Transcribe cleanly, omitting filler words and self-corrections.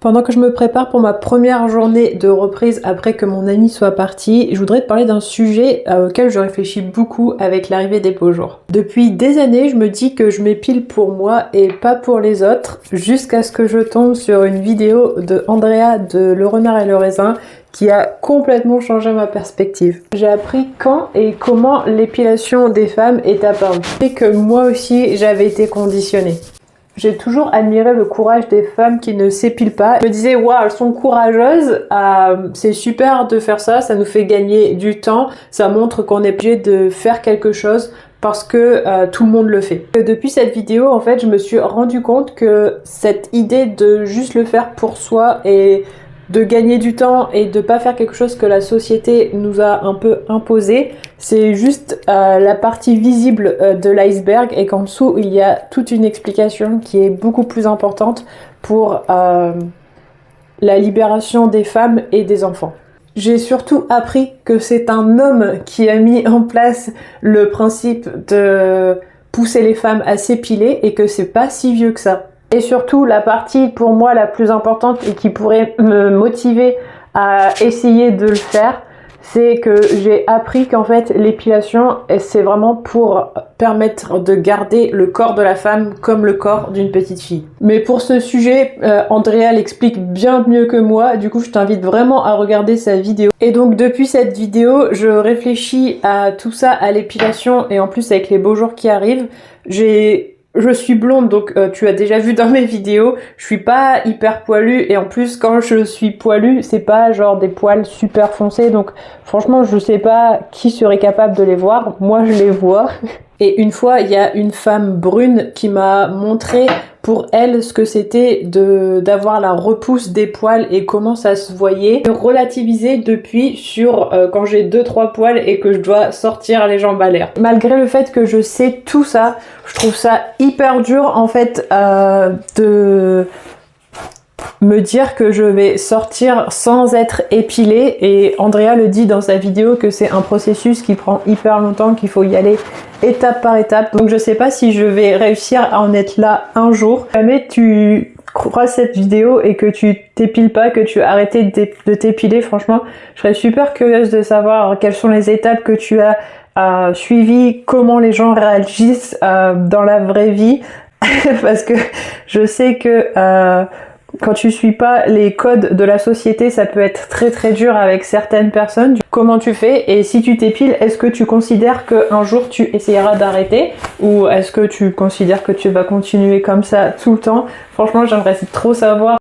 Pendant que je me prépare pour ma première journée de reprise après que mon ami soit parti, je voudrais te parler d'un sujet auquel je réfléchis beaucoup avec l'arrivée des beaux jours. Depuis des années, je me dis que je m'épile pour moi et pas pour les autres, jusqu'à ce que je tombe sur une vidéo de Andrea de Le Renard et le Raisin qui a complètement changé ma perspective. J'ai appris quand et comment l'épilation des femmes est apparue et que moi aussi j'avais été conditionnée. J'ai toujours admiré le courage des femmes qui ne s'épilent pas. Je me disais, waouh, elles sont courageuses, c'est super de faire ça, ça nous fait gagner du temps, ça montre qu'on est obligé de faire quelque chose parce que tout le monde le fait. Et depuis cette vidéo, en fait, je me suis rendu compte que cette idée de juste le faire pour soi et de gagner du temps et de pas faire quelque chose que la société nous a un peu imposé, c'est juste la partie visible de l'iceberg et qu'en dessous il y a toute une explication qui est beaucoup plus importante pour la libération des femmes et des enfants. J'ai surtout appris que c'est un homme qui a mis en place le principe de pousser les femmes à s'épiler et que c'est pas si vieux que ça. Et surtout, la partie pour moi la plus importante et qui pourrait me motiver à essayer de le faire, c'est que j'ai appris qu'en fait l'épilation, c'est vraiment pour permettre de garder le corps de la femme comme le corps d'une petite fille. Mais pour ce sujet, Andrea l'explique bien mieux que moi, du coup je t'invite vraiment à regarder sa vidéo. Et donc depuis cette vidéo, je réfléchis à tout ça, à l'épilation, et en plus avec les beaux jours qui arrivent, je suis blonde, donc tu as déjà vu dans mes vidéos, je suis pas hyper poilue, et en plus quand je suis poilue, c'est pas genre des poils super foncés, donc franchement je sais pas qui serait capable de les voir, moi je les vois. Et une fois, il y a une femme brune qui m'a montré pour elle ce que c'était d'avoir la repousse des poils et comment ça se voyait. Relativiser depuis sur quand j'ai 2-3 poils et que je dois sortir les jambes à l'air. Malgré le fait que je sais tout ça, je trouve ça hyper dur en fait de me dire que je vais sortir sans être épilée, et Andrea le dit dans sa vidéo que c'est un processus qui prend hyper longtemps, qu'il faut y aller étape par étape, donc je sais pas si je vais réussir à en être là un jour. Si jamais tu croises cette vidéo et que tu t'épiles pas, que tu as arrêté de t'épiler, franchement je serais super curieuse de savoir quelles sont les étapes que tu as suivies, comment les gens réagissent dans la vraie vie parce que je sais que quand tu suis pas les codes de la société, ça peut être très très dur avec certaines personnes. Comment tu fais? Et si tu t'épiles, est-ce que tu considères qu'un jour tu essayeras d'arrêter? Ou est-ce que tu considères que tu vas continuer comme ça tout le temps? Franchement, j'aimerais trop savoir.